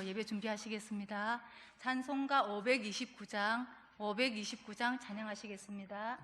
하시면서 예배 준비하시겠습니다. 찬송가 529장 찬양하시겠습니다.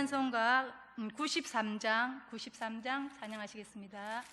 찬송가 93장 찬양하시겠습니다.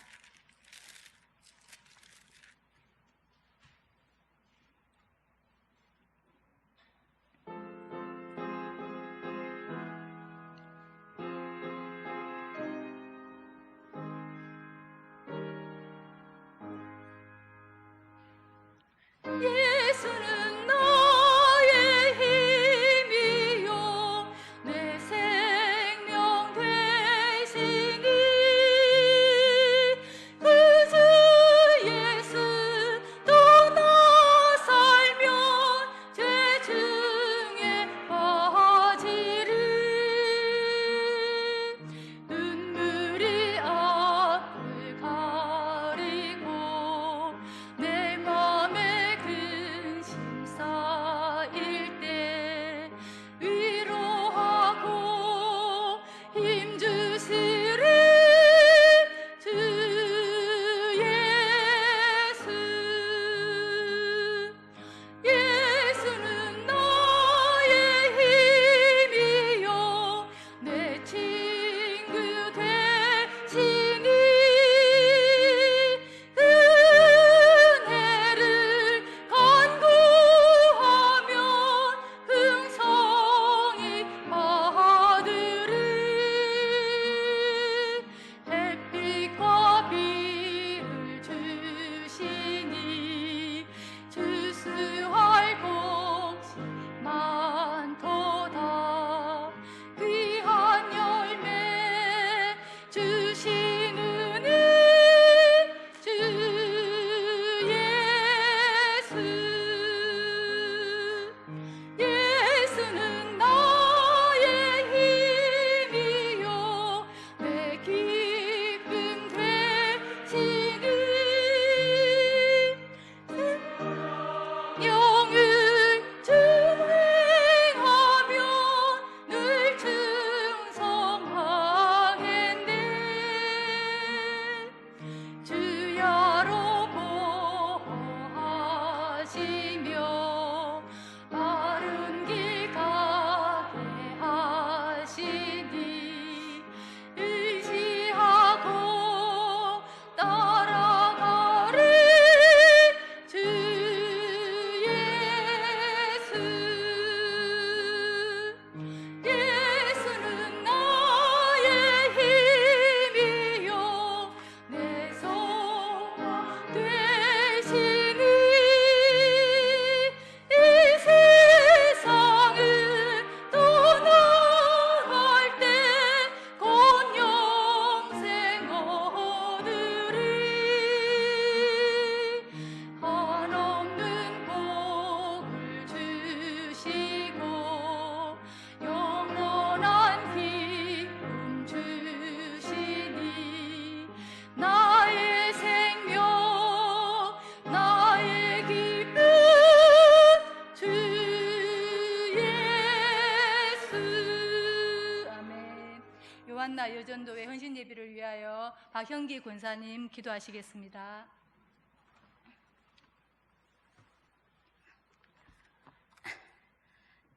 박형기 권사님 기도하시겠습니다.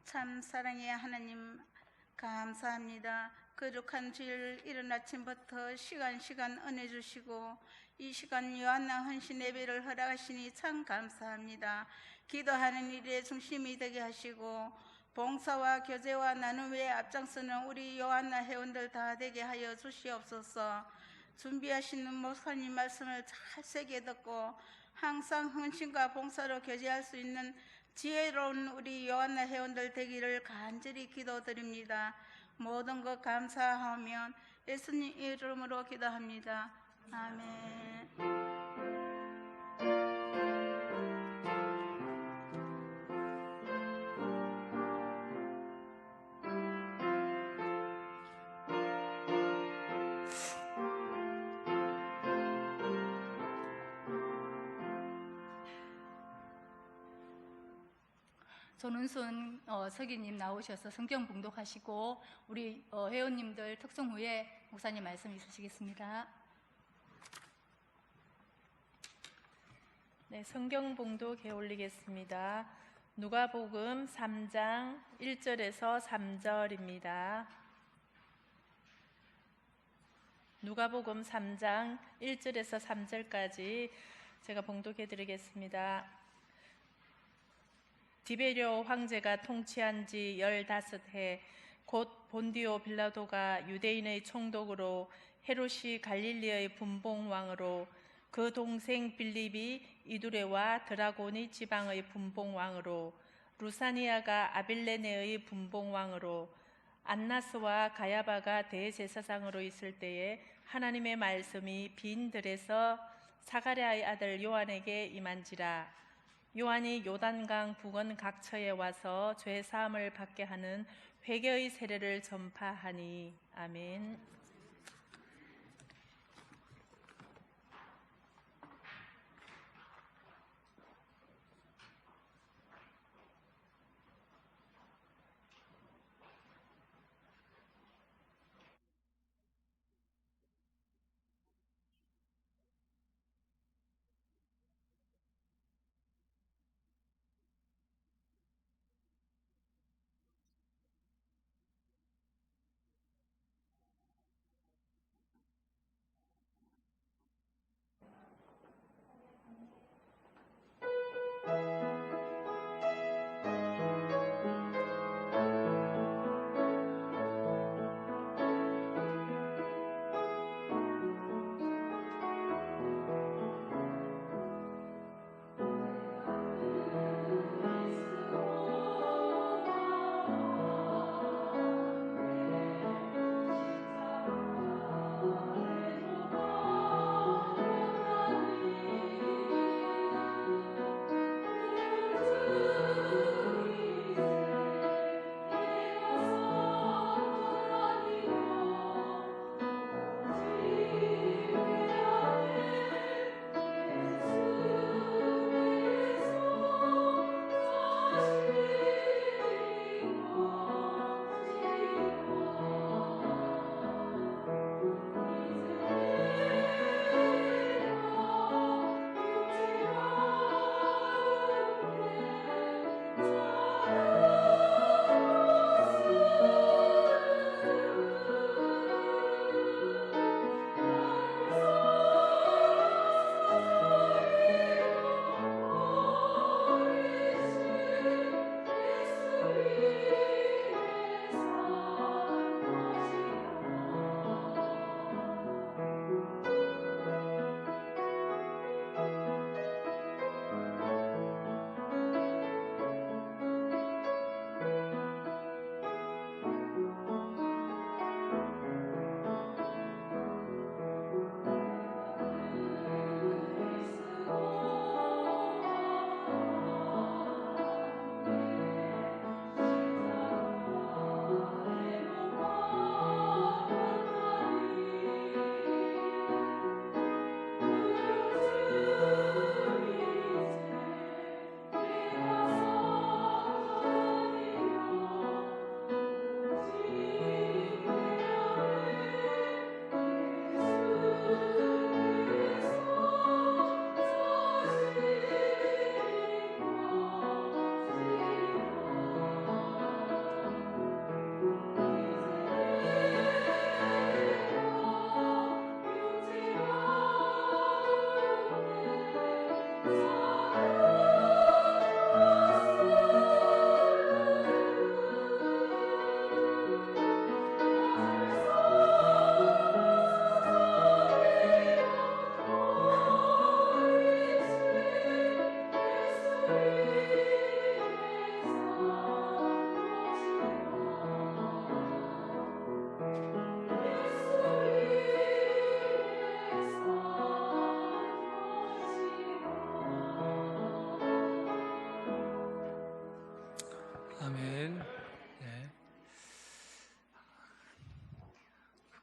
참 사랑의 하나님, 감사합니다. 거룩한 주일 이른 아침부터 시간 은혜 주시고 이 시간 요한나 헌신 예배를 허락하시니 참 감사합니다. 기도하는 일에 중심이 되게 하시고 봉사와 교제와 나눔에 앞장서는 우리 요한나 회원들 다 되게 하여 주시옵소서. 준비하시는 목사님 말씀을 잘 새겨 듣고 항상 헌신과 봉사로 교제할 수 있는 지혜로운 우리 요한나 회원들 되기를 간절히 기도드립니다. 모든 것 감사하며 예수님 이름으로 기도합니다. 아멘. 손은순 서기님 나오셔서 성경 봉독하시고 우리 회원님들 특송 후에 목사님 말씀 있으시겠습니다. 네, 성경 봉독해 올리겠습니다. 누가복음 3장 1절에서 3절입니다. 누가복음 3장 1절에서 3절까지 제가 봉독해 드리겠습니다. 디베리오 황제가 통치한 지 15해 곧 본디오 빌라도가 유대인의 총독으로 헤롯이 갈릴리의 분봉왕으로 그 동생 빌립이 이두레와 드라고니 지방의 분봉왕으로 루사니아가 아빌레네의 분봉왕으로 안나스와 가야바가 대제사장으로 있을 때에 하나님의 말씀이 빈 들에서 사가랴의 아들 요한에게 임한지라. 요한이 요단강 북은 각처에 와서 죄 사함을 받게 하는 회개의 세례를 전파하니. 아멘.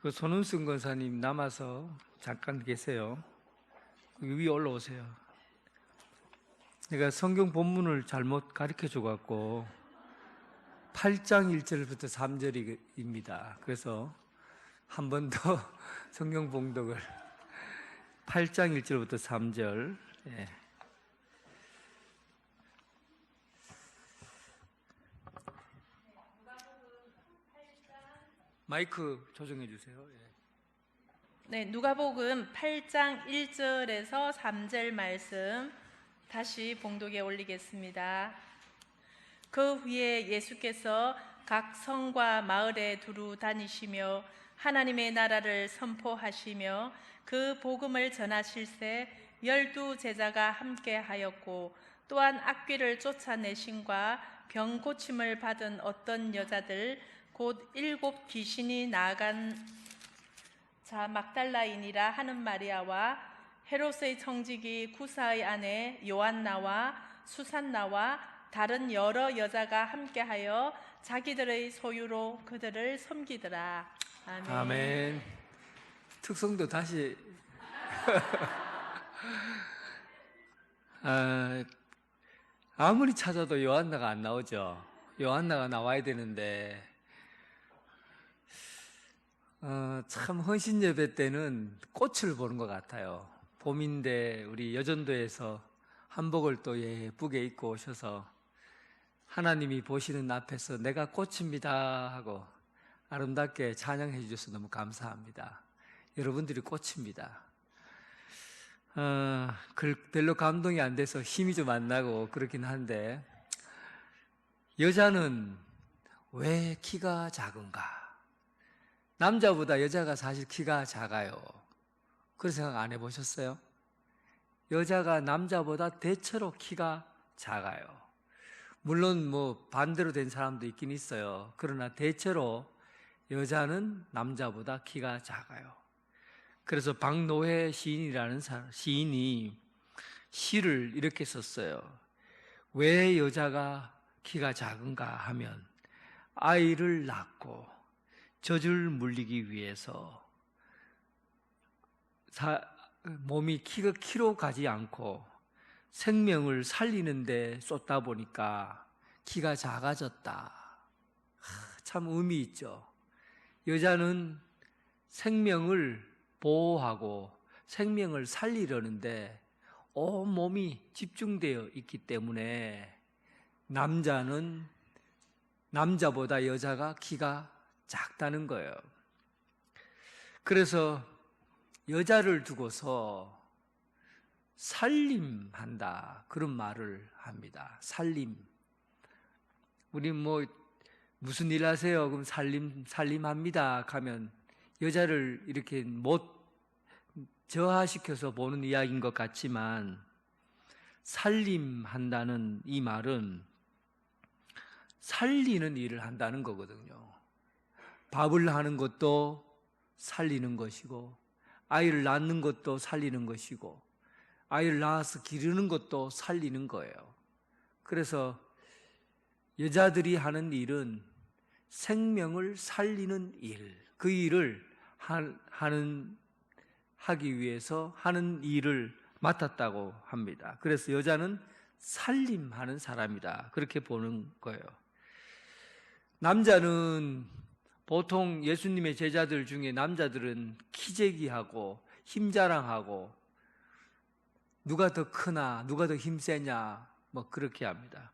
그 손은승 권사님 남아서 잠깐 계세요. 위에 올라오세요. 내가 성경 본문을 잘못 가르쳐 줘갖고 8장 1절부터 3절입니다. 그래서 한 번 더 성경 봉독을 8장 1절부터 3절. 예. 마이크 조정해 주세요. 예. 네, 누가복음 8장 1절에서 3절 말씀 다시 봉독에 올리겠습니다. 그 후에 예수께서 각 성과 마을에 두루 다니시며 하나님의 나라를 선포하시며 그 복음을 전하실새 12 제자가 함께하였고 또한 악귀를 쫓아내심과 병 고침을 받은 어떤 여자들 곧 7 귀신이 나간 자 막달라인이라 하는 마리아와 헤롯의 청지기 구사의 아내 요한나와 수산나와 다른 여러 여자가 함께하여 자기들의 소유로 그들을 섬기더라. 아멘. 아멘. 특성도 다시 아무리 찾아도 요한나가 안 나오죠. 요한나가 나와야 되는데 참 헌신 예배 때는 꽃을 보는 것 같아요. 봄인데 우리 여전도에서 한복을 또 예쁘게 입고 오셔서 하나님이 보시는 앞에서 내가 꽃입니다 하고 아름답게 찬양해 주셔서 너무 감사합니다. 여러분들이 꽃입니다. 별로 감동이 안 돼서 힘이 좀 안 나고 그렇긴 한데, 여자는 왜 키가 작은가? 남자보다 여자가 사실 키가 작아요. 그런 생각 안 해보셨어요? 여자가 남자보다 대체로 키가 작아요. 물론 뭐 반대로 된 사람도 있긴 있어요. 그러나 대체로 여자는 남자보다 키가 작아요. 그래서 박노해 시인이라는 시인이 시를 이렇게 썼어요. 왜 여자가 키가 작은가 하면 아이를 낳고 젖을 물리기 위해서 몸이 키로 가지 않고 생명을 살리는 데 쏟다 보니까 키가 작아졌다. 참 의미 있죠. 여자는 생명을 보호하고 생명을 살리려는데 온 몸이 집중되어 있기 때문에 남자는 남자보다 여자가 키가 작다는 거예요. 그래서 여자를 두고서 살림한다, 그런 말을 합니다. 살림. 우리 뭐 무슨 일 하세요? 그럼 살림합니다 하면 여자를 이렇게 못 저하시켜서 보는 이야기인 것 같지만, 살림한다는 이 말은 살리는 일을 한다는 거거든요. 밥을 하는 것도 살리는 것이고, 아이를 낳는 것도 살리는 것이고, 아이를 낳아서 기르는 것도 살리는 거예요. 그래서 여자들이 하는 일은 생명을 살리는 일, 그 일을 하기 위해서 하는 일을 맡았다고 합니다. 그래서 여자는 살림하는 사람이다, 그렇게 보는 거예요. 남자는 보통 예수님의 제자들 중에 남자들은 키재기하고 힘자랑하고 누가 더 크나 누가 더 힘세냐 뭐 그렇게 합니다.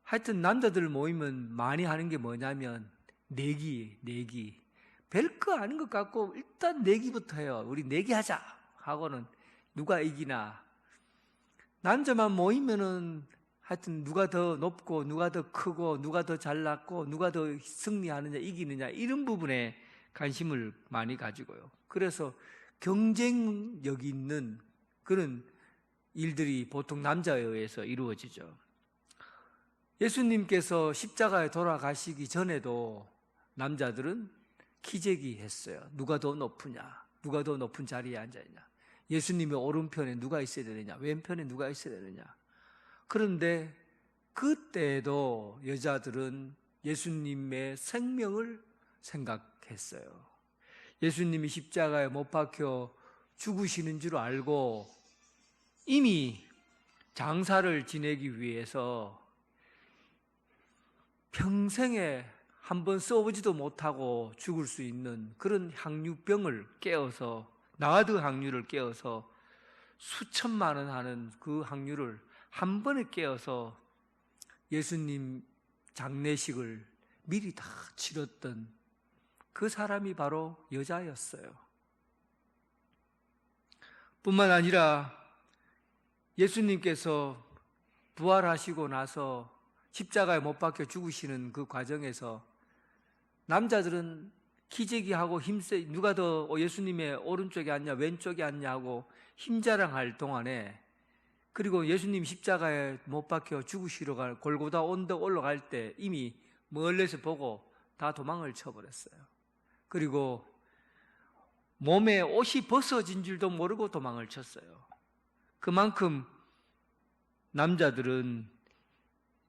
하여튼 남자들 모이면 많이 하는 게 뭐냐면 내기. 별거 아닌 것 같고 일단 내기부터 해요. 우리 내기하자 하고는 누가 이기나. 남자만 모이면은 하여튼 누가 더 높고 누가 더 크고 누가 더 잘났고 누가 더 승리하느냐 이기느냐, 이런 부분에 관심을 많이 가지고요. 그래서 경쟁력 있는 그런 일들이 보통 남자에 의해서 이루어지죠. 예수님께서 십자가에 돌아가시기 전에도 남자들은 키재기 했어요. 누가 더 높으냐, 누가 더 높은 자리에 앉아있냐, 예수님의 오른편에 누가 있어야 되느냐, 왼편에 누가 있어야 되느냐. 그런데 그때도 여자들은 예수님의 생명을 생각했어요. 예수님이 십자가에 못 박혀 죽으시는 줄 알고 이미 장사를 지내기 위해서 평생에 한 번 써보지도 못하고 죽을 수 있는 그런 항류병을 깨어서, 나드 항류를 깨어서 수천만 원 하는 그 항류를 한 번에 깨어서 예수님 장례식을 미리 다 치렀던 그 사람이 바로 여자였어요. 뿐만 아니라 예수님께서 부활하시고 나서 십자가에 못 박혀 죽으시는 그 과정에서 남자들은 기재기하고 힘세, 누가 더 예수님의 오른쪽에 앉냐 왼쪽에 앉냐 하고 힘자랑할 동안에, 그리고 예수님 십자가에 못 박혀 죽으시러 갈 골고다 언덕 올라갈 때 이미 멀리서 보고 다 도망을 쳐버렸어요. 그리고 몸에 옷이 벗어진 줄도 모르고 도망을 쳤어요. 그만큼 남자들은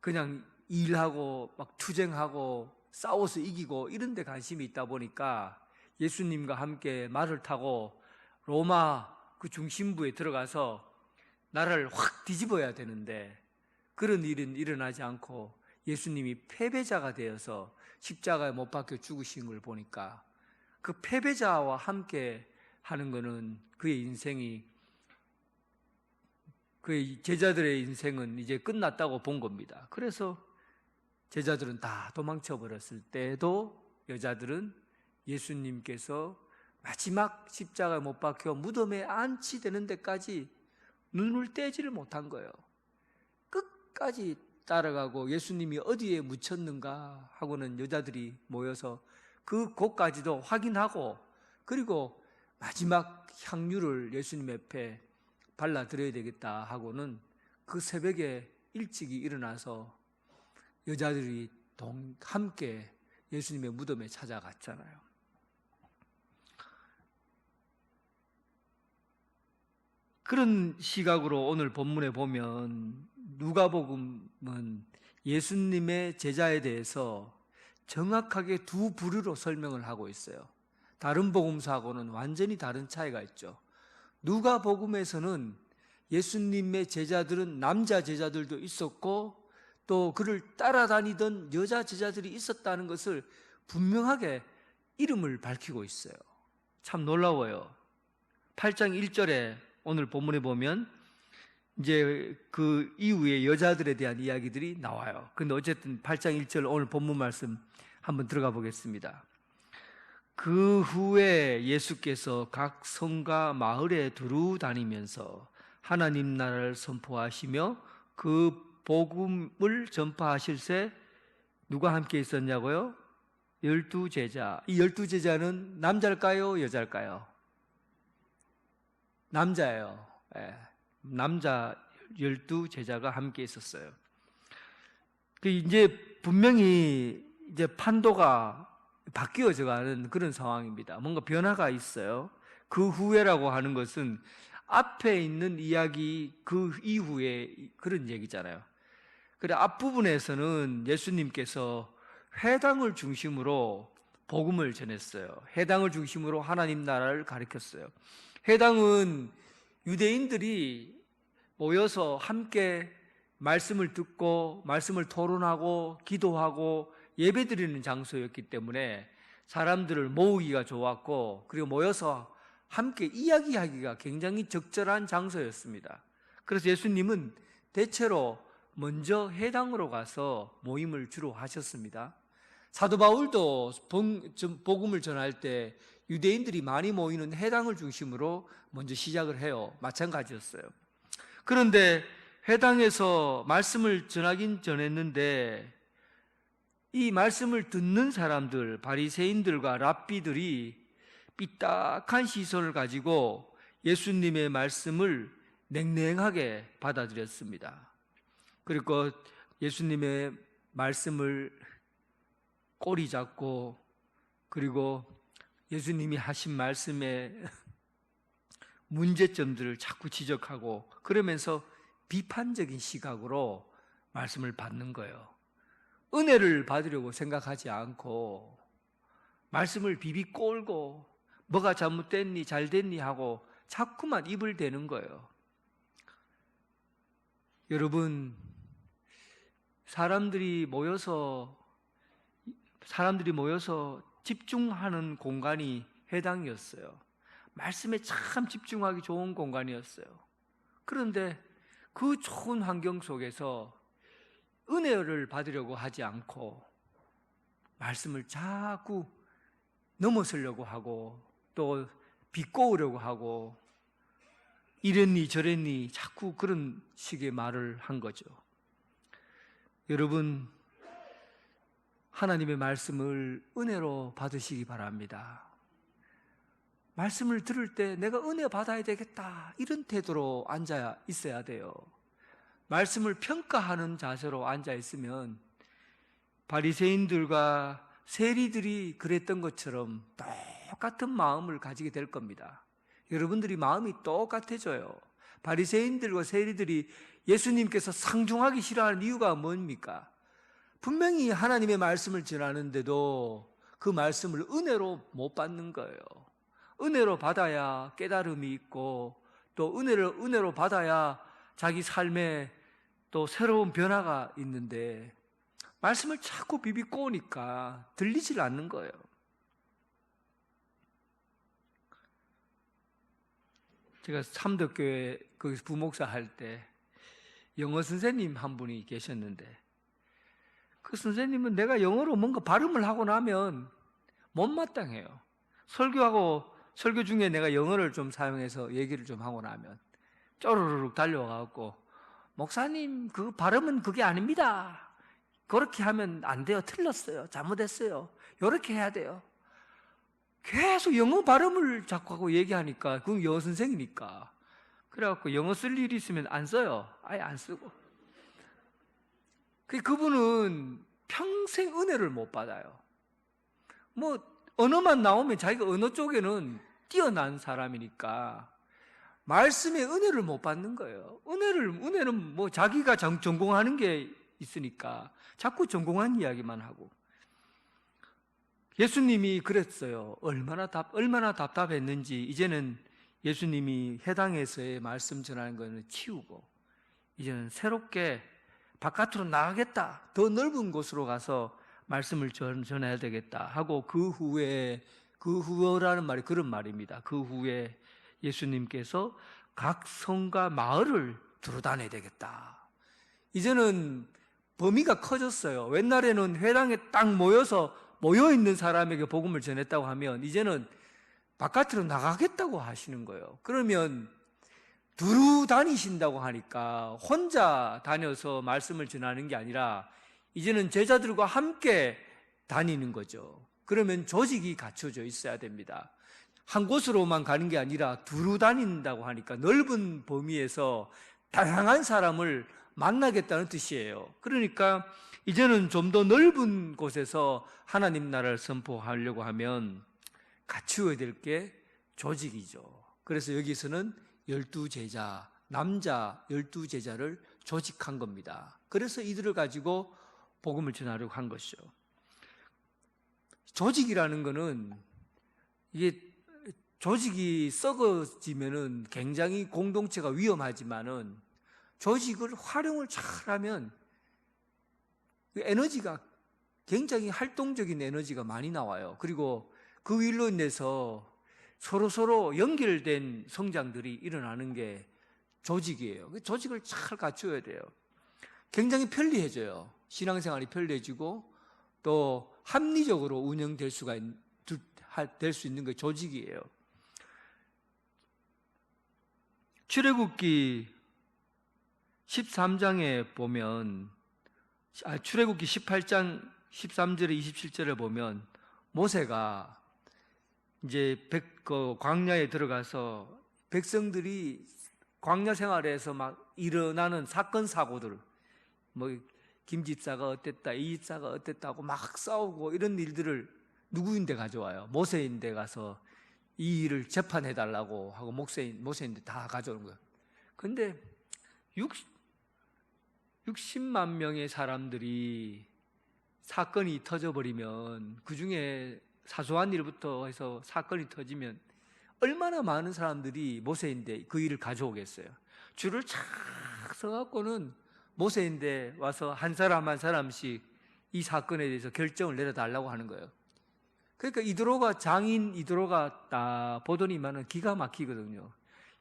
그냥 일하고 막 투쟁하고 싸워서 이기고 이런 데 관심이 있다 보니까 예수님과 함께 말을 타고 로마 그 중심부에 들어가서 나라를 확 뒤집어야 되는데 그런 일은 일어나지 않고 예수님이 패배자가 되어서 십자가에 못 박혀 죽으신 걸 보니까 그 패배자와 함께 하는 것은 그의 인생이, 그의 제자들의 인생은 이제 끝났다고 본 겁니다. 그래서 제자들은 다 도망쳐 버렸을 때도 여자들은 예수님께서 마지막 십자가에 못 박혀 무덤에 안치되는 데까지 눈을 떼지를 못한 거예요. 끝까지 따라가고 예수님이 어디에 묻혔는가 하고는 여자들이 모여서 그 곳까지도 확인하고, 그리고 마지막 향유를 예수님 앞에 발라드려야 되겠다 하고는 그 새벽에 일찍이 일어나서 여자들이 함께 예수님의 무덤에 찾아갔잖아요. 그런 시각으로 오늘 본문에 보면 누가복음은 예수님의 제자에 대해서 정확하게 두 부류로 설명을 하고 있어요. 다른 복음서하고는 완전히 다른 차이가 있죠. 누가복음에서는 예수님의 제자들은 남자 제자들도 있었고 또 그를 따라다니던 여자 제자들이 있었다는 것을 분명하게 이름을 밝히고 있어요. 참 놀라워요. 8장 1절에 오늘 본문에 보면 이제 그 이후에 여자들에 대한 이야기들이 나와요. 근데 어쨌든 8장 1절 오늘 본문 말씀 한번 들어가 보겠습니다. 그 후에 예수께서 각 성과 마을에 두루 다니면서 하나님 나라를 선포하시며 그 복음을 전파하실새 누가 함께 있었냐고요? 12제자. 이 12제자는 남자일까요? 여자일까요? 남자예요. 남자 12제자가 함께 있었어요. 이제 분명히 이제 판도가 바뀌어져 가는 그런 상황입니다. 뭔가 변화가 있어요. 그 후에라고 하는 것은 앞에 있는 이야기 그 이후에 그런 얘기잖아요. 그래 앞부분에서는 예수님께서 회당을 중심으로 복음을 전했어요. 회당을 중심으로 하나님 나라를 가르쳤어요. 회당은 유대인들이 모여서 함께 말씀을 듣고 말씀을 토론하고 기도하고 예배드리는 장소였기 때문에 사람들을 모으기가 좋았고, 그리고 모여서 함께 이야기하기가 굉장히 적절한 장소였습니다. 그래서 예수님은 대체로 먼저 회당으로 가서 모임을 주로 하셨습니다. 사도 바울도 복음을 전할 때 유대인들이 많이 모이는 회당을 중심으로 먼저 시작을 해요. 마찬가지였어요. 그런데 회당에서 말씀을 전하긴 전했는데 이 말씀을 듣는 사람들, 바리새인들과 랍비들이 삐딱한 시선을 가지고 예수님의 말씀을 냉랭하게 받아들였습니다. 그리고 예수님의 말씀을 꼬리 잡고, 그리고 예수님이 하신 말씀의 문제점들을 자꾸 지적하고 그러면서 비판적인 시각으로 말씀을 받는 거예요. 은혜를 받으려고 생각하지 않고 말씀을 비비꼴고 뭐가 잘못됐니 잘됐니 하고 자꾸만 입을 대는 거예요. 여러분, 사람들이 모여서 집중하는 공간이 회당이었어요. 말씀에 참 집중하기 좋은 공간이었어요. 그런데 그 좋은 환경 속에서 은혜를 받으려고 하지 않고 말씀을 자꾸 넘어서려고 하고 또 비꼬으려고 하고 이랬니 저랬니 자꾸 그런 식의 말을 한 거죠. 여러분, 하나님의 말씀을 은혜로 받으시기 바랍니다. 말씀을 들을 때 내가 은혜 받아야 되겠다 이런 태도로 앉아 있어야 돼요. 말씀을 평가하는 자세로 앉아 있으면 바리새인들과 세리들이 그랬던 것처럼 똑같은 마음을 가지게 될 겁니다. 여러분들이 마음이 똑같아져요. 바리새인들과 세리들이 예수님께서 상중하기 싫어하는 이유가 뭡니까? 분명히 하나님의 말씀을 전하는데도 그 말씀을 은혜로 못 받는 거예요. 은혜로 받아야 깨달음이 있고 또 은혜로 받아야 자기 삶에 또 새로운 변화가 있는데 말씀을 자꾸 비비꼬으니까 들리질 않는 거예요. 제가 삼덕교회 그 부목사 할 때 영어 선생님 한 분이 계셨는데 그 선생님은 내가 영어로 뭔가 발음을 하고 나면 못마땅해요. 설교 중에 내가 영어를 좀 사용해서 얘기를 좀 하고 나면 쪼르르륵 달려와갖고 목사님 그 발음은 그게 아닙니다. 그렇게 하면 안 돼요. 틀렸어요. 잘못했어요. 이렇게 해야 돼요. 계속 영어 발음을 자꾸 하고 얘기하니까 그건 영어 선생이니까 그래갖고 영어 쓸 일이 있으면 안 써요. 아예 안 쓰고. 그분은 평생 은혜를 못 받아요. 뭐 언어만 나오면 자기가 언어 쪽에는 뛰어난 사람이니까 말씀에 은혜를 못 받는 거예요. 은혜는 뭐 자기가 전공하는 게 있으니까 자꾸 전공한 이야기만 하고. 예수님이 그랬어요. 얼마나 답답했는지 이제는 예수님이 회당에서의 말씀 전하는 거는 치우고 이제는 새롭게 바깥으로 나가겠다. 더 넓은 곳으로 가서 말씀을 전해야 되겠다 하고 그 후라는 말이 그런 말입니다. 그 후에 예수님께서 각 성과 마을을 두루다녀야 되겠다. 이제는 범위가 커졌어요. 옛날에는 회당에 딱 모여있는 사람에게 복음을 전했다고 하면 이제는 바깥으로 나가겠다고 하시는 거예요. 그러면 두루 다니신다고 하니까 혼자 다녀서 말씀을 전하는 게 아니라 이제는 제자들과 함께 다니는 거죠. 그러면 조직이 갖춰져 있어야 됩니다. 한 곳으로만 가는 게 아니라 두루 다닌다고 하니까 넓은 범위에서 다양한 사람을 만나겠다는 뜻이에요. 그러니까 이제는 좀 더 넓은 곳에서 하나님 나라를 선포하려고 하면 갖추어야 될 게 조직이죠. 그래서 여기서는 12제자, 남자 12제자를 조직한 겁니다. 그래서 이들을 가지고 복음을 전하려고 한 것이죠. 조직이라는 거는 이게 조직이 썩어지면은 굉장히 공동체가 위험하지만은 조직을 활용을 잘하면 에너지가 굉장히 활동적인 에너지가 많이 나와요. 그리고 그 일로 인해서 서로 연결된 성장들이 일어나는 게 조직이에요. 조직을 잘 갖춰야 돼요. 굉장히 편리해져요. 신앙생활이 편리해지고 또 합리적으로 운영될 수 있는 게 조직이에요. 출애굽기 13장에 보면 출애굽기 18장 13절에 27절에 보면 모세가 이제 광야에 들어가서 백성들이 광야 생활에서 막 일어나는 사건 사고들, 뭐 김집사가 어땠다, 이 집사가 어땠다고 막 싸우고 이런 일들을 누구인데 가져와요? 모세인데 가서 이 일을 재판해달라고 하고 모세인데 다 가져오는 거예요. 근데 60만 명의 사람들이 사건이 터져버리면 그 중에 사소한 일부터 해서 사건이 터지면 얼마나 많은 사람들이 모세인데 그 일을 가져오겠어요. 줄을 착 서갖고는 모세인데 와서 한 사람 한 사람씩 이 사건에 대해서 결정을 내려달라고 하는 거예요. 그러니까 장인 이드로가 보더니만은 기가 막히거든요.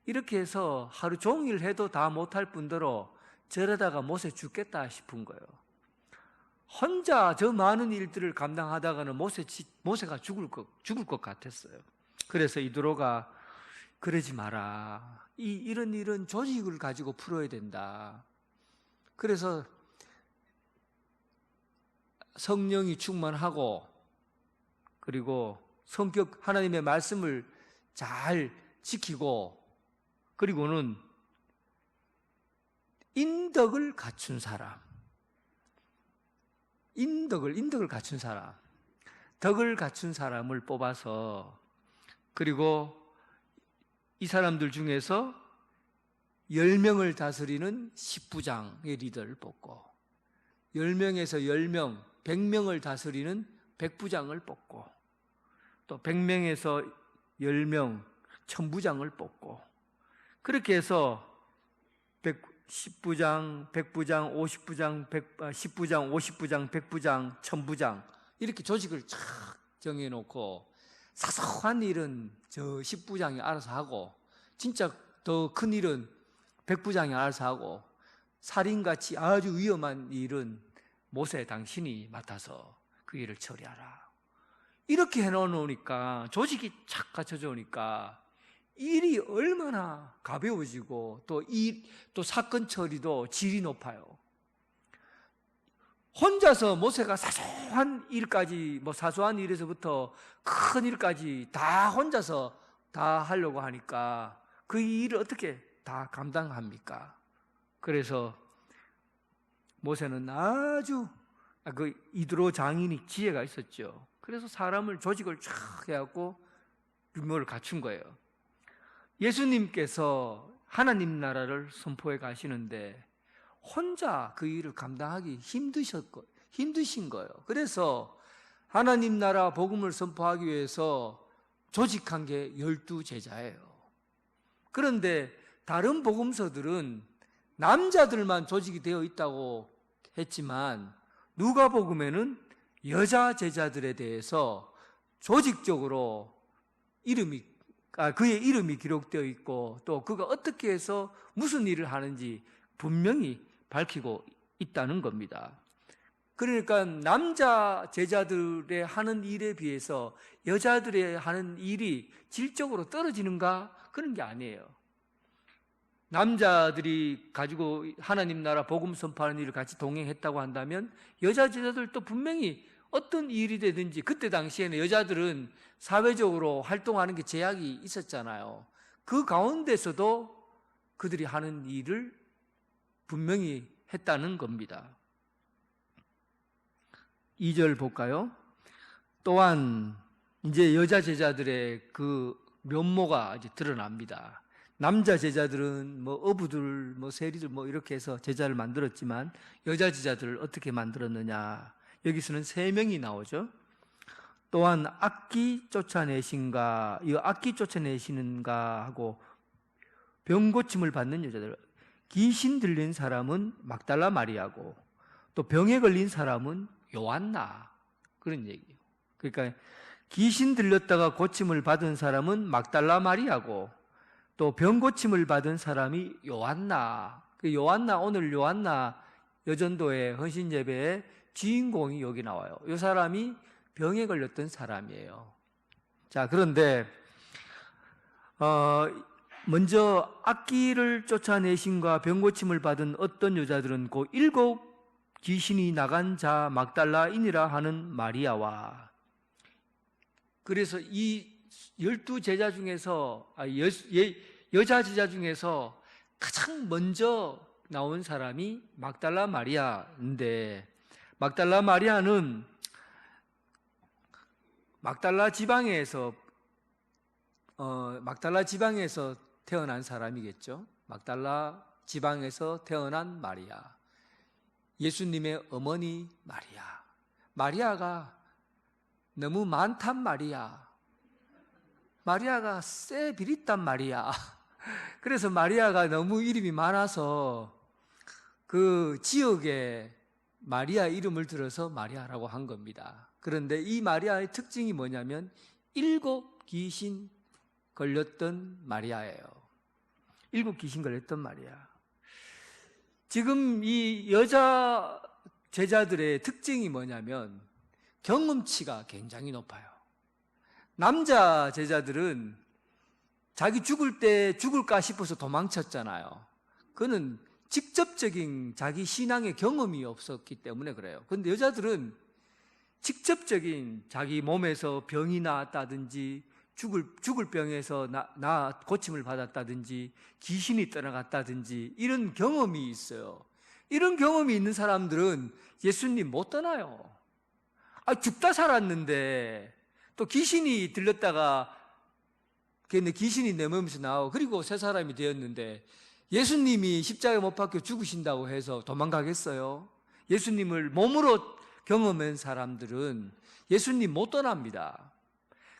이렇게 해서 하루 종일 해도 다 못할 뿐더러 저러다가 모세 죽겠다 싶은 거예요. 혼자 저 많은 일들을 감당하다가는 모세가 죽을 것 같았어요. 그래서 이드로가 그러지 마라. 이런 일은 조직을 가지고 풀어야 된다. 그래서 성령이 충만하고 그리고 성격 하나님의 말씀을 잘 지키고 그리고는 인덕을 갖춘 사람, 인덕을 갖춘 사람, 덕을 갖춘 사람을 뽑아서 그리고 이 사람들 중에서 10명을 다스리는 10부장의 리더를 뽑고 10명에서 10명, 100명을 다스리는 100부장을 뽑고 또 100명에서 10명, 1000부장을 뽑고 그렇게 해서 10부장, 100부장, 50부장, 10부장, 50부장, 100부장, 1000부장 이렇게 조직을 쫙 정해놓고 사소한 일은 저 10부장이 알아서 하고 진짜 더 큰 일은 100부장이 알아서 하고 살인같이 아주 위험한 일은 모세 당신이 맡아서 그 일을 처리하라. 이렇게 해놓으니까 조직이 착 갖춰져 오니까 일이 얼마나 가벼워지고 또 사건 처리도 질이 높아요. 혼자서 모세가 사소한 일까지 사소한 일에서부터 큰 일까지 다 혼자서 다 하려고 하니까 그 일을 어떻게 다 감당합니까? 그래서 모세는 아주 그 이드로 장인이 지혜가 있었죠. 그래서 사람을 조직을 쫙 해갖고 규모를 갖춘 거예요. 예수님께서 하나님 나라를 선포해 가시는데 혼자 그 일을 감당하기 힘드신 거예요. 그래서 하나님 나라 복음을 선포하기 위해서 조직한 게 12제자예요. 그런데 다른 복음서들은 남자들만 조직이 되어 있다고 했지만 누가복음에는 여자 제자들에 대해서 조직적으로 그의 이름이 기록되어 있고 또 그가 어떻게 해서 무슨 일을 하는지 분명히 밝히고 있다는 겁니다. 그러니까 남자 제자들의 하는 일에 비해서 여자들의 하는 일이 질적으로 떨어지는가? 그런 게 아니에요. 남자들이 가지고 하나님 나라 복음 선포하는 일을 같이 동행했다고 한다면 여자 제자들도 분명히 어떤 일이 되든지 그때 당시에는 여자들은 사회적으로 활동하는 게 제약이 있었잖아요. 그 가운데서도 그들이 하는 일을 분명히 했다는 겁니다. 2절 볼까요? 또한 이제 여자 제자들의 그 면모가 이제 드러납니다. 남자 제자들은 어부들, 세리들 이렇게 해서 제자를 만들었지만 여자 제자들을 어떻게 만들었느냐? 여기서는 3명이 나오죠. 또한 악기 쫓아내신가, 이 악기 쫓아내시는가 하고 병 고침을 받는 여자들, 귀신 들린 사람은 막달라 마리아고 또 병에 걸린 사람은 요한나, 그런 얘기예요. 그러니까 귀신 들렸다가 고침을 받은 사람은 막달라 마리아고 또 병 고침을 받은 사람이 요한나. 오늘 요한나 여전도의 헌신 예배의 주인공이 여기 나와요. 이 사람이 병에 걸렸던 사람이에요. 자, 그런데 먼저 악기를 쫓아내신과 병 고침을 받은 어떤 여자들은 그 7 귀신이 나간 자 막달라인이라 하는 마리아와, 그래서 이 12제자 중에서 여자 제자 중에서 가장 먼저 나온 사람이 막달라 마리아인데, 막달라 마리아는 막달라 지방에서 태어난 사람이겠죠. 막달라 지방에서 태어난 마리아, 예수님의 어머니 마리아가 너무 많단 말이야. 마리아가 쎄 비릿단 말이야. 그래서 마리아가 너무 이름이 많아서 그 지역에 마리아 이름을 들어서 마리아라고 한 겁니다. 그런데 이 마리아의 특징이 뭐냐면 7 귀신 걸렸던 마리아예요. 7 귀신 걸렸던 마리아. 지금 이 여자 제자들의 특징이 뭐냐면 경험치가 굉장히 높아요. 남자 제자들은 자기 죽을 때 죽을까 싶어서 도망쳤잖아요. 그는 직접적인 자기 신앙의 경험이 없었기 때문에 그래요. 그런데 여자들은 직접적인 자기 몸에서 병이 나았다든지 죽을 병에서 고침을 받았다든지 귀신이 떠나갔다든지 이런 경험이 있어요. 이런 경험이 있는 사람들은 예수님 못 떠나요. 죽다 살았는데 또 귀신이 들렸다가 귀신이 내 몸에서 나오고 그리고 새 사람이 되었는데 예수님이 십자가에 못 박혀 죽으신다고 해서 도망가겠어요? 예수님을 몸으로 경험한 사람들은 예수님 못 떠납니다.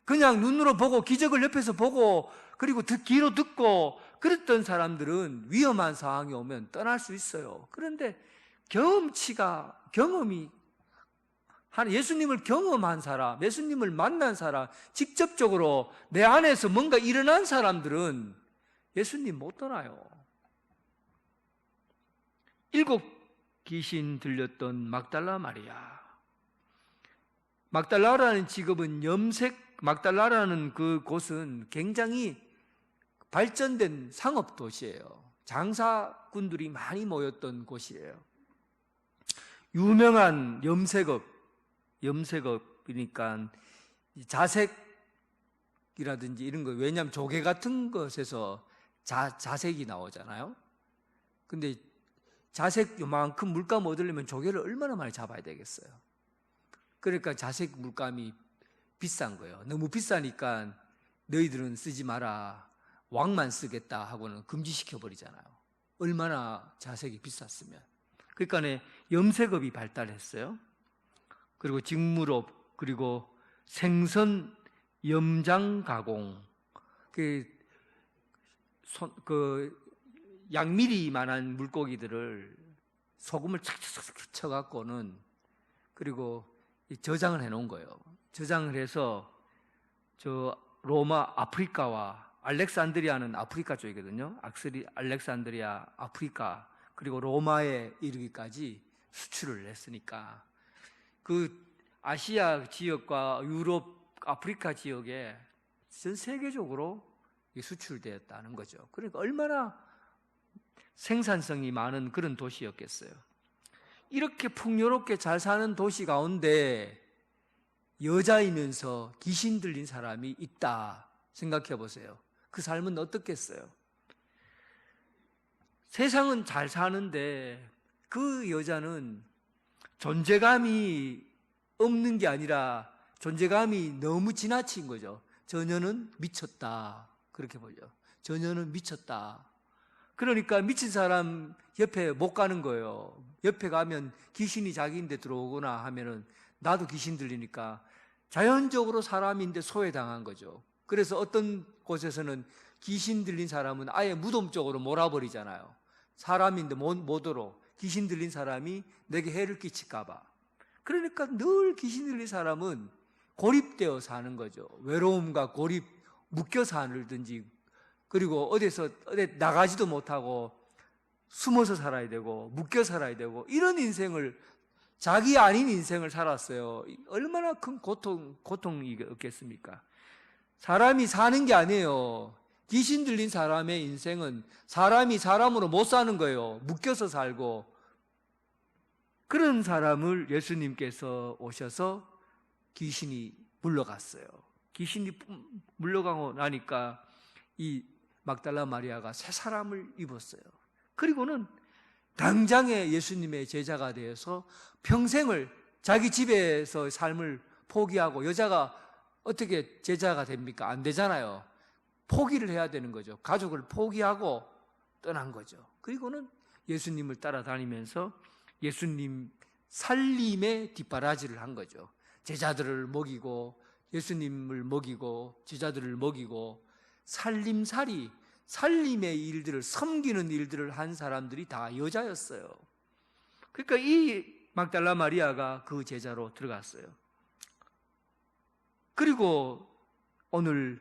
그냥 눈으로 보고 기적을 옆에서 보고 그리고 귀로 듣고 그랬던 사람들은 위험한 상황이 오면 떠날 수 있어요. 그런데 경험이 예수님을 경험한 사람, 예수님을 만난 사람, 직접적으로 내 안에서 뭔가 일어난 사람들은 예수님 못 떠나요. 7 귀신 들렸던 막달라 마리아. 막달라라는 직업은 막달라라는 그 곳은 굉장히 발전된 상업 도시예요. 장사꾼들이 많이 모였던 곳이에요. 유명한 염색업이니까 자색이라든지 이런 거, 왜냐하면 조개 같은 것에서 자색이 나오잖아요. 근데 자색 요만큼 물감 얻으려면 조개를 얼마나 많이 잡아야 되겠어요. 그러니까 자색 물감이 비싼 거예요. 너무 비싸니까 너희들은 쓰지 마라, 왕만 쓰겠다 하고는 금지시켜버리잖아요. 얼마나 자색이 비쌌으면. 그러니까 염색업이 발달했어요. 그리고 직물업, 그리고 생선 염장 가공, 양미리만한 물고기들을 소금을 착착착 쳐갖고는 그리고 저장을 해놓은 거예요. 저장을 해서 로마 아프리카와 알렉산드리아는 아프리카 쪽이거든요. 알렉산드리아, 아프리카 그리고 로마에 이르기까지 수출을 했으니까 그 아시아 지역과 유럽, 아프리카 지역에 전 세계적으로 수출되었다는 거죠. 그러니까 얼마나 생산성이 많은 그런 도시였겠어요. 이렇게 풍요롭게 잘 사는 도시 가운데 여자이면서 귀신 들린 사람이 있다 생각해 보세요. 그 삶은 어떻겠어요? 세상은 잘 사는데 그 여자는 존재감이 없는 게 아니라 존재감이 너무 지나친 거죠. 저녀는 미쳤다, 그렇게 보죠. 저녀는 미쳤다. 그러니까 미친 사람 옆에 못 가는 거예요. 옆에 가면 귀신이 자기인데 들어오거나 하면은 나도 귀신 들리니까 자연적으로 사람인데 소외당한 거죠. 그래서 어떤 곳에서는 귀신 들린 사람은 아예 무덤 쪽으로 몰아버리잖아요. 사람인데 못 들어. 귀신 들린 사람이 내게 해를 끼칠까 봐. 그러니까 늘 귀신 들린 사람은 고립되어 사는 거죠. 외로움과 고립, 묶여 살든지, 그리고 어디 나가지도 못하고 숨어서 살아야 되고 묶여 살아야 되고 이런 인생을, 자기 아닌 인생을 살았어요. 얼마나 큰 고통이겠습니까? 사람이 사는 게 아니에요. 귀신 들린 사람의 인생은 사람이 사람으로 못 사는 거예요. 묶여서 살고. 그런 사람을 예수님께서 오셔서 귀신이 물러갔어요. 귀신이 물러가고 나니까 이 막달라 마리아가 새 사람을 입었어요. 그리고는 당장에 예수님의 제자가 되어서 평생을 자기 집에서 삶을 포기하고, 여자가 어떻게 제자가 됩니까? 안 되잖아요. 포기를 해야 되는 거죠. 가족을 포기하고 떠난 거죠. 그리고는 예수님을 따라다니면서 예수님 살림의 뒷바라지를 한 거죠. 제자들을 먹이고 예수님을 먹이고 제자들을 먹이고 살림살이, 살림의 일들을, 섬기는 일들을 한 사람들이 다 여자였어요. 그러니까 이 막달라 마리아가 그 제자로 들어갔어요. 그리고 오늘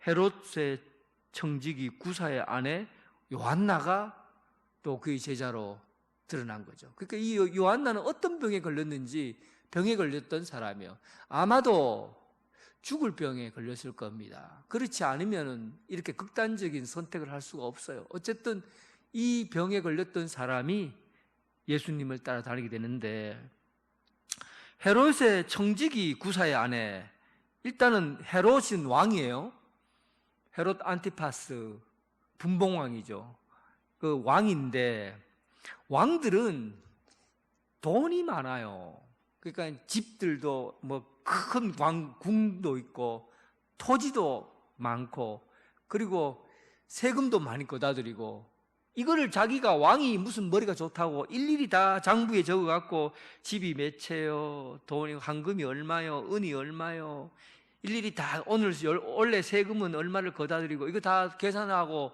헤롯의 청지기 구사의 아내 요한나가 또 그의 제자로 드러난 거죠. 그러니까 이 요한나는 어떤 병에 걸렸는지, 병에 걸렸던 사람이요, 아마도 죽을 병에 걸렸을 겁니다. 그렇지 않으면 이렇게 극단적인 선택을 할 수가 없어요. 어쨌든 이 병에 걸렸던 사람이 예수님을 따라다니게 되는데, 헤롯의 청지기 구사의 아내, 일단은 헤롯은 왕이에요. 헤롯 안티파스, 분봉왕이죠. 그 왕인데, 왕들은 돈이 많아요. 그러니까 집들도 뭐 큰 왕궁도 있고 토지도 많고, 그리고 세금도 많이 걷어들이고, 이거를 자기가 왕이 무슨 머리가 좋다고 일일이 다 장부에 적어갖고 집이 몇 채요, 돈이 황금이 얼마요, 은이 얼마요, 일일이 다 오늘 원래 세금은 얼마를 걷어들이고 이거 다 계산하고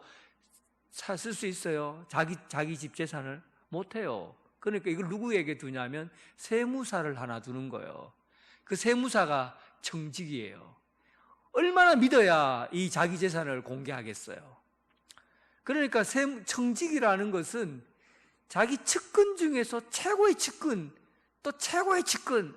쓸 수 있어요? 자기 집 재산을 못해요. 그러니까 이걸 누구에게 두냐면 세무사를 하나 두는 거예요. 그 세무사가 청직이에요. 얼마나 믿어야 이 자기 재산을 공개하겠어요? 그러니까 청직이라는 것은 자기 측근 중에서 최고의 측근, 또 최고의 측근,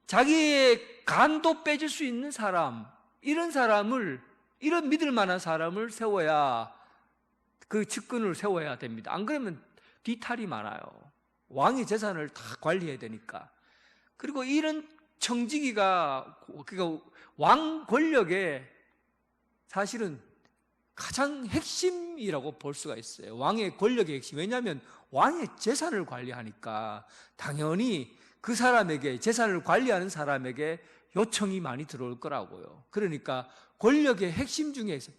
자기의 간도 빼줄 수 있는 사람, 이런 사람을, 이런 믿을 만한 사람을 세워야, 그 측근을 세워야 됩니다. 안 그러면 뒤탈이 많아요. 왕의 재산을 다 관리해야 되니까. 그리고 이런 청지기가, 그러니까 왕 권력의 사실은 가장 핵심이라고 볼 수가 있어요. 왕의 권력의 핵심. 왜냐하면 왕의 재산을 관리하니까 당연히 그 사람에게, 재산을 관리하는 사람에게 요청이 많이 들어올 거라고요. 그러니까 권력의 핵심 중에서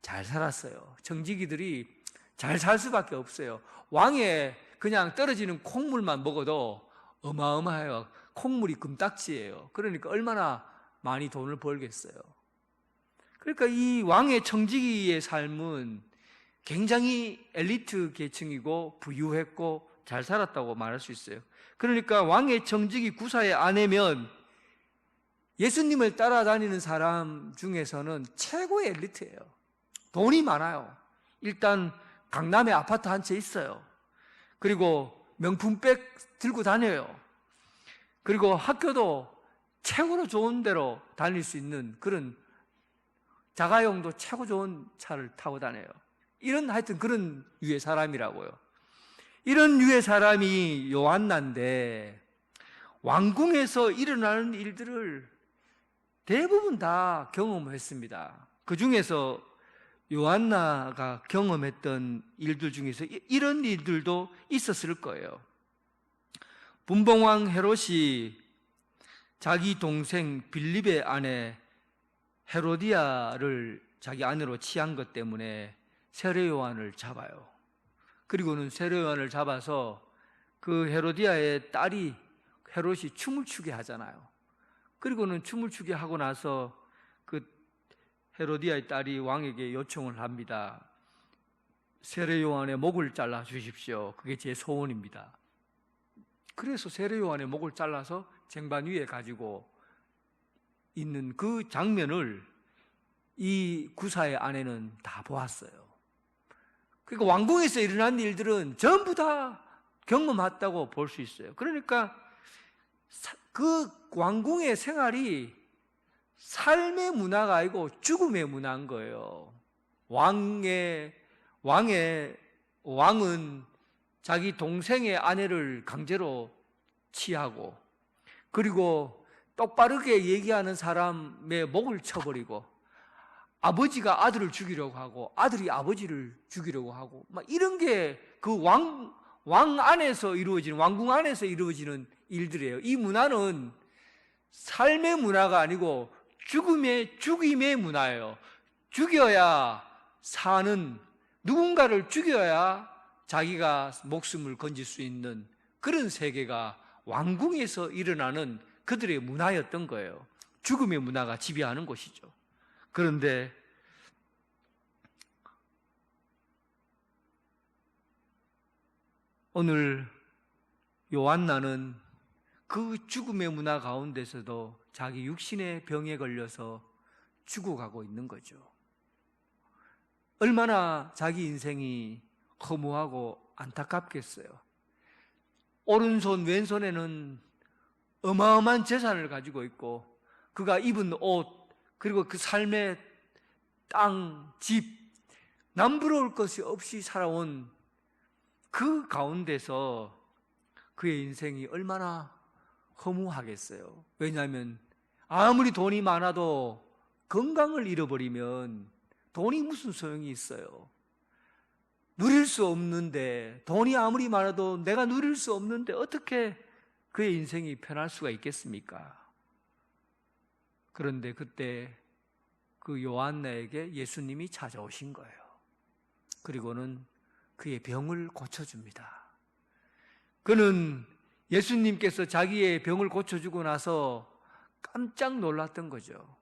잘 살았어요. 청지기들이 잘 살 수밖에 없어요. 왕의 그냥 떨어지는 콩물만 먹어도 어마어마해요. 콩물이 금딱지예요. 그러니까 얼마나 많이 돈을 벌겠어요. 그러니까 이 왕의 청지기의 삶은 굉장히 엘리트 계층이고 부유했고 잘 살았다고 말할 수 있어요. 그러니까 왕의 청지기 구사의 아내면 예수님을 따라다니는 사람 중에서는 최고의 엘리트예요. 돈이 많아요. 일단 강남에 아파트 한 채 있어요. 그리고 명품백 들고 다녀요. 그리고 학교도 최고로 좋은 데로 다닐 수 있는 그런 자가용도 최고 좋은 차를 타고 다녀요. 하여튼 그런 유의 사람이라고요. 이런 유의 사람이 요한나인데, 왕궁에서 일어나는 일들을 대부분 다 경험했습니다. 그 중에서 요한나가 경험했던 일들 중에서 이런 일들도 있었을 거예요. 분봉왕 헤롯이 자기 동생 빌립의 아내 헤로디아를 자기 아내로 취한 것 때문에 세례 요한을 잡아요. 그리고는 세례 요한을 잡아서 그 헤로디아의 딸이, 헤롯이 춤을 추게 하잖아요. 그리고는 춤을 추게 하고 나서 그 헤로디아의 딸이 왕에게 요청을 합니다. 세례 요한의 목을 잘라 주십시오. 그게 제 소원입니다. 그래서 세례 요한의 목을 잘라서 쟁반 위에 가지고 있는 그 장면을 이 구사의 아내는 다 보았어요. 그러니까 왕궁에서 일어난 일들은 전부 다 경험했다고 볼 수 있어요. 그러니까 그 왕궁의 생활이 삶의 문화가 아니고 죽음의 문화인 거예요. 왕은 자기 동생의 아내를 강제로 취하고, 그리고 똑바르게 얘기하는 사람의 목을 쳐버리고, 아버지가 아들을 죽이려고 하고 아들이 아버지를 죽이려고 하고, 막 이런 게 그 왕 안에서 이루어지는, 왕궁 안에서 이루어지는 일들이에요. 이 문화는 삶의 문화가 아니고 죽임의 문화예요. 죽여야 사는, 누군가를 죽여야 자기가 목숨을 건질 수 있는 그런 세계가 왕궁에서 일어나는 그들의 문화였던 거예요. 죽음의 문화가 지배하는 곳이죠. 그런데 오늘 요한나는 그 죽음의 문화 가운데서도 자기 육신의 병에 걸려서 죽어가고 있는 거죠. 얼마나 자기 인생이 허무하고 안타깝겠어요. 오른손 왼손에는 어마어마한 재산을 가지고 있고 그가 입은 옷 그리고 그 삶의 땅, 집 남부러울 것이 없이 살아온 그 가운데서 그의 인생이 얼마나 허무하겠어요. 왜냐하면 아무리 돈이 많아도 건강을 잃어버리면 돈이 무슨 소용이 있어요. 누릴 수 없는데, 돈이 아무리 많아도 내가 누릴 수 없는데 어떻게 그의 인생이 편할 수가 있겠습니까? 그런데 그때 그 요한나에게 예수님이 찾아오신 거예요. 그리고는 그의 병을 고쳐줍니다. 그는 예수님께서 자기의 병을 고쳐주고 나서 깜짝 놀랐던 거죠.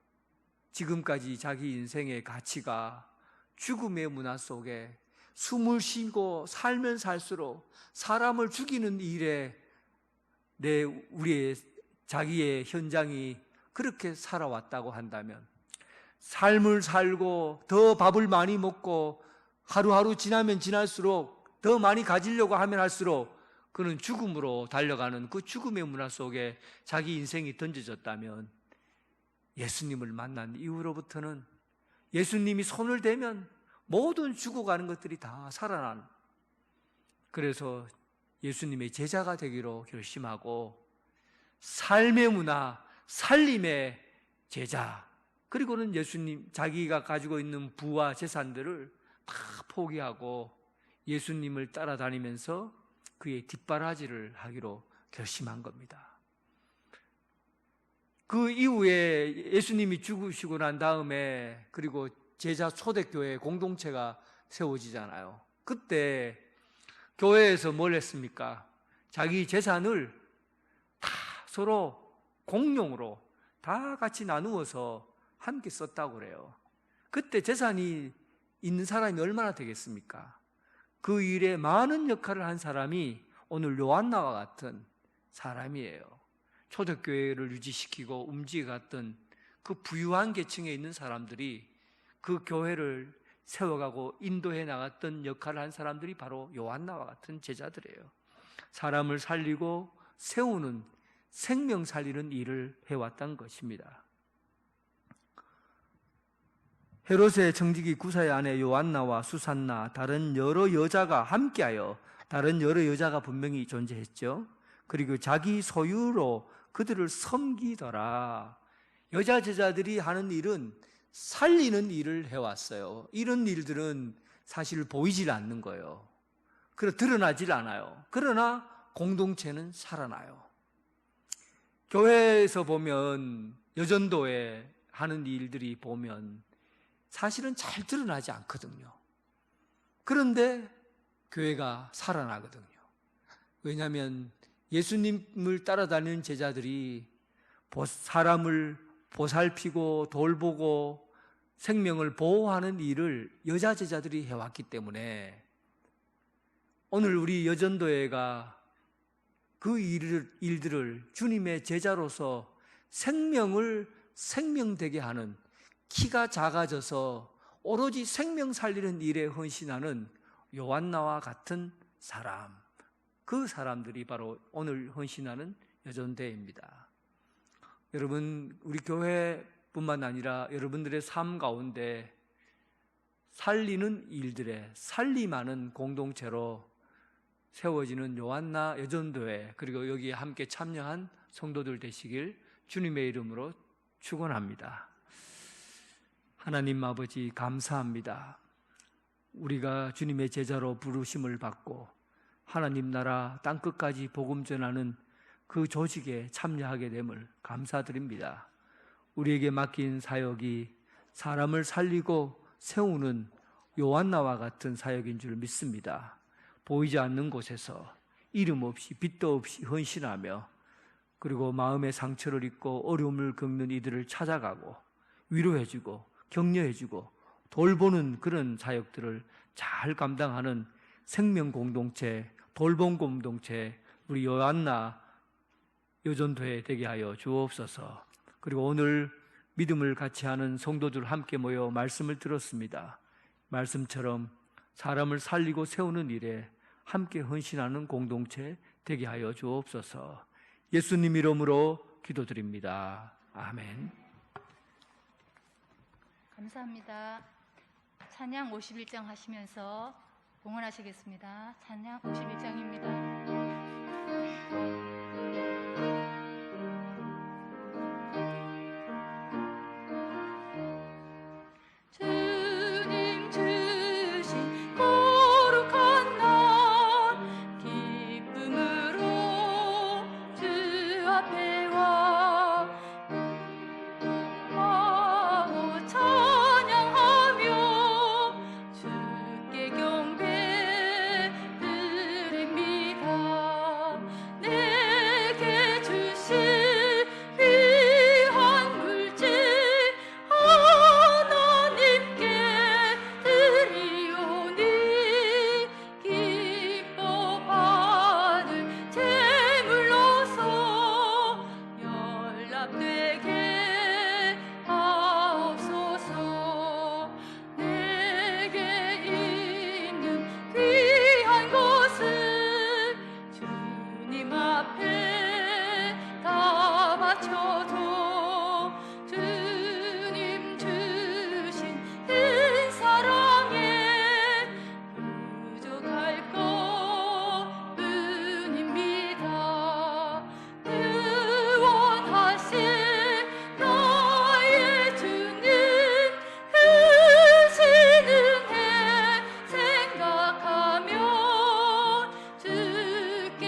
지금까지 자기 인생의 가치가 죽음의 문화 속에 숨을 쉬고 살면 살수록 사람을 죽이는 일에 우리의 자기의 현장이 그렇게 살아왔다고 한다면, 삶을 살고 더 밥을 많이 먹고 하루하루 지나면 지날수록 더 많이 가지려고 하면 할수록 그는 죽음으로 달려가는 그 죽음의 문화 속에 자기 인생이 던져졌다면, 예수님을 만난 이후로부터는 예수님이 손을 대면 모든 죽어가는 것들이 다 살아나는, 그래서 예수님의 제자가 되기로 결심하고 삶의 문화, 살림의 제자, 그리고는 예수님 자기가 가지고 있는 부와 재산들을 다 포기하고 예수님을 따라다니면서 그의 뒷바라지를 하기로 결심한 겁니다. 그 이후에 예수님이 죽으시고 난 다음에 그리고 제자 초대교회 공동체가 세워지잖아요. 그때 교회에서 뭘 했습니까? 자기 재산을 다 서로 공용으로 다 같이 나누어서 함께 썼다고 그래요. 그때 재산이 있는 사람이 얼마나 되겠습니까? 그 일에 많은 역할을 한 사람이 오늘 요한나와 같은 사람이에요. 초대교회를 유지시키고 움직여갔던 그 부유한 계층에 있는 사람들이 그 교회를 세워가고 인도해 나갔던 역할을 한 사람들이 바로 요한나와 같은 제자들이에요. 사람을 살리고 세우는, 생명 살리는 일을 해왔던 것입니다. 헤롯의 청지기 구사의 아내 요한나와 수산나, 다른 여러 여자가 함께하여, 다른 여러 여자가 분명히 존재했죠. 그리고 자기 소유로 그들을 섬기더라. 여자 제자들이 하는 일은 살리는 일을 해왔어요. 이런 일들은 사실 보이질 않는 거예요. 그래서 드러나질 않아요. 그러나 공동체는 살아나요. 교회에서 보면, 여전도에 하는 일들이 보면 사실은 잘 드러나지 않거든요. 그런데 교회가 살아나거든요. 왜냐하면 예수님을 따라다니는 제자들이 사람을 보살피고 돌보고 생명을 보호하는 일을 여자 제자들이 해왔기 때문에 오늘 우리 여전도회가 그 일들을 주님의 제자로서 생명을 생명되게 하는, 키가 작아져서 오로지 생명 살리는 일에 헌신하는 요한나와 같은 사람, 그 사람들이 바로 오늘 헌신하는 여전대회입니다. 여러분, 우리 교회뿐만 아니라 여러분들의 삶 가운데 살리는 일들에 살림하는 공동체로 세워지는 요한나 여전도회, 그리고 여기에 함께 참여한 성도들 되시길 주님의 이름으로 축원합니다. 하나님 아버지, 감사합니다. 우리가 주님의 제자로 부르심을 받고 하나님 나라 땅끝까지 복음 전하는 그 조직에 참여하게 됨을 감사드립니다. 우리에게 맡긴 사역이 사람을 살리고 세우는 요한나와 같은 사역인 줄 믿습니다. 보이지 않는 곳에서 이름 없이 빛도 없이 헌신하며 그리고 마음의 상처를 입고 어려움을 겪는 이들을 찾아가고 위로해주고 격려해주고 돌보는 그런 사역들을 잘 감당하는 생명 공동체, 돌봄 공동체, 우리 요한나 여전도회 되게 하여 주옵소서. 그리고 오늘 믿음을 같이 하는 성도들 함께 모여 말씀을 들었습니다. 말씀처럼 사람을 살리고 세우는 일에 함께 헌신하는 공동체 되게 하여 주옵소서. 예수님 이름으로 기도드립니다. 아멘. 감사합니다. 찬양 51장 하시면서 봉헌하시겠습니다. 찬양 51장입니다. 주님 주신 거룩한 날 기쁨으로 주 앞에 와 찬양하며 주께 경배 드립니다. 내게 주신 귀한 물질 하나님께 드리오니 기뻐 받을 제물로서 연락되게 하옵소서. 내게 있는 귀한 것을 주님 앞에 다 바쳐줘. 주님 주신 큰 사랑에 부족할 것뿐입니다. 구원하신 나의 주님 크신 은혜 생각하면 주께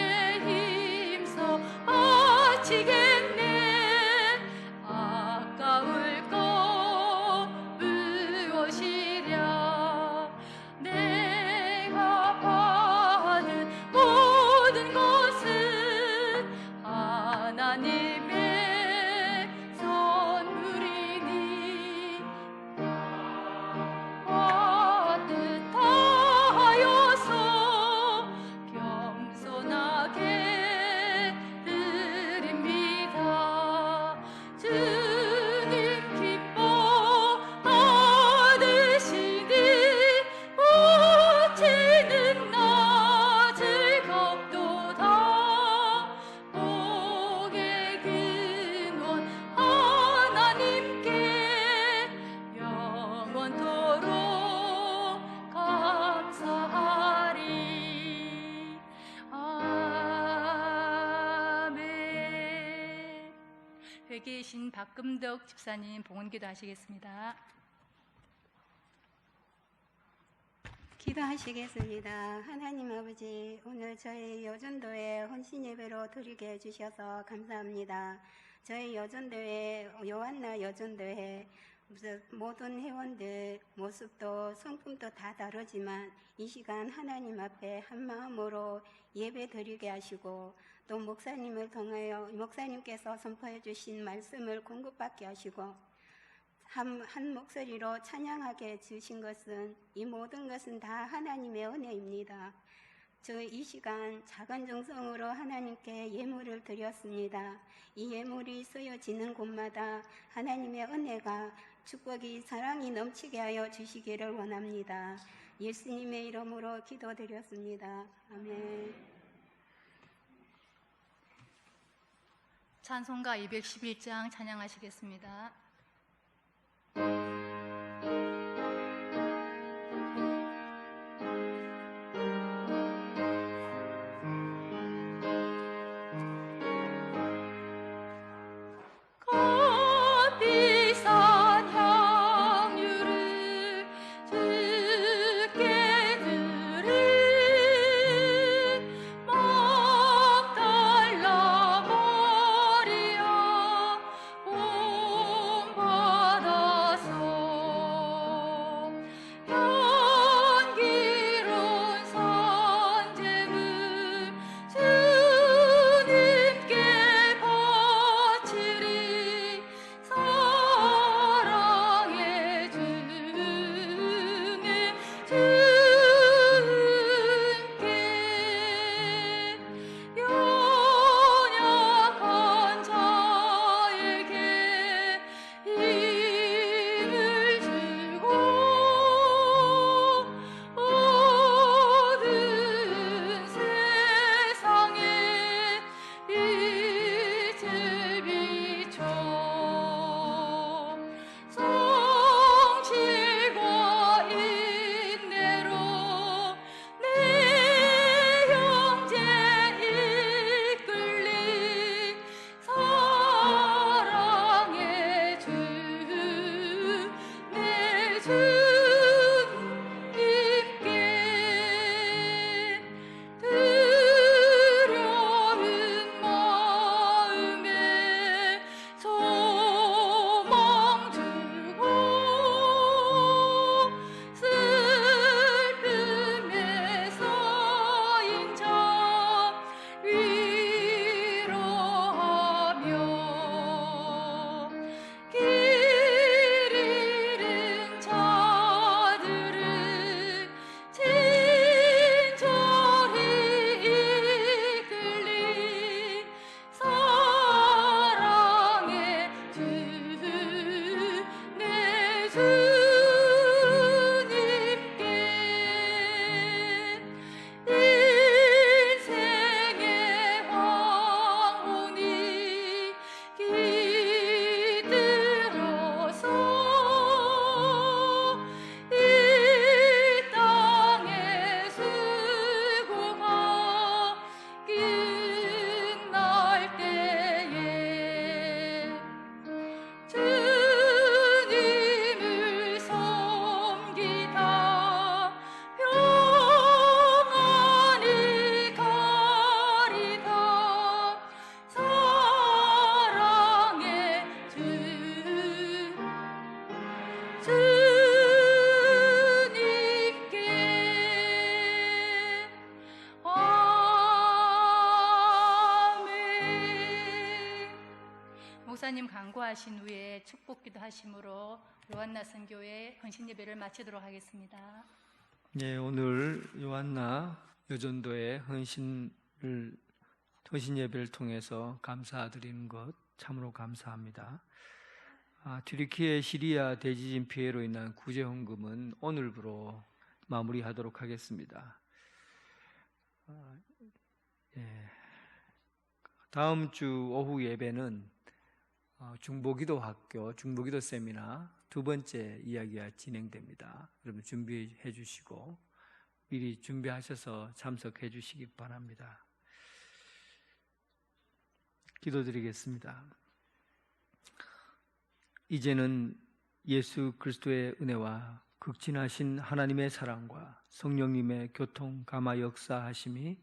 힘써 바치겠네. 아까울 것 무엇이랴. 내가 받은 모든 것은 하나님의 선물이니 따뜻하여서 겸손하게 드립니다. 주님 기뻐 받으시니 묻히는 나 즐겁도다. 복의 근원 하나님께 영원토록 감사하리. 아멘. 회계이신 박금덕 집사님 봉헌기도 하시겠습니다. 기도하시겠습니다. 하나님 아버지, 오늘 저희 여전도회 헌신 예배로 드리게 해주셔서 감사합니다. 저희 여전도회, 요한나 여전도회 모든 회원들 모습도 성품도 다 다르지만 이 시간 하나님 앞에 한 마음으로 예배 드리게 하시고 또 목사님을 통하여 목사님께서 선포해 주신 말씀을 공급받게 하시고 한 목소리로 찬양하게 주신 것은 이 모든 것은 다 하나님의 은혜입니다. 저 이 시간 작은 정성으로 하나님께 예물을 드렸습니다. 이 예물이 쓰여지는 곳마다 하나님의 은혜가 축복이 사랑이 넘치게 하여 주시기를 원합니다. 예수님의 이름으로 기도드렸습니다. 아멘. 찬송가 211장 찬양하시겠습니다. 값비싼 향유를 주께 드린 막달라 마리아 본받아서 목사님 강구하신 후에 축복기도 하심으로 요한나 선교회 헌신 예배를 마치도록 하겠습니다. 네, 오늘 요한나 여전도의 헌신 예배를 통해서 감사드리는 것 참으로 감사합니다. 튀르키예 시리아 대지진 피해로 인한 구제 헌금은 오늘부로 마무리하도록 하겠습니다. 다음 주 오후 예배는 중보기도 학교, 중보기도 세미나 두 번째 이야기가 진행됩니다. 여러분 준비해 주시고 미리 준비하셔서 참석해 주시기 바랍니다. 기도드리겠습니다. 이제는 예수 그리스도의 은혜와 극진하신 하나님의 사랑과 성령님의 교통 감화 역사하심이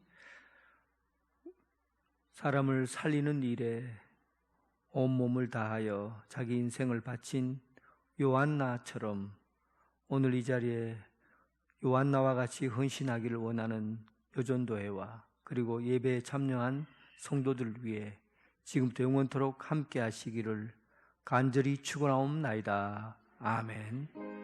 사람을 살리는 일에 온몸을 다하여 자기 인생을 바친 요한나처럼 오늘 이 자리에 요한나와 같이 헌신하기를 원하는 여전도회와 그리고 예배에 참여한 성도들을 위해 지금부터 영원토록 함께 하시기를 간절히 축원하옵나이다. 아멘.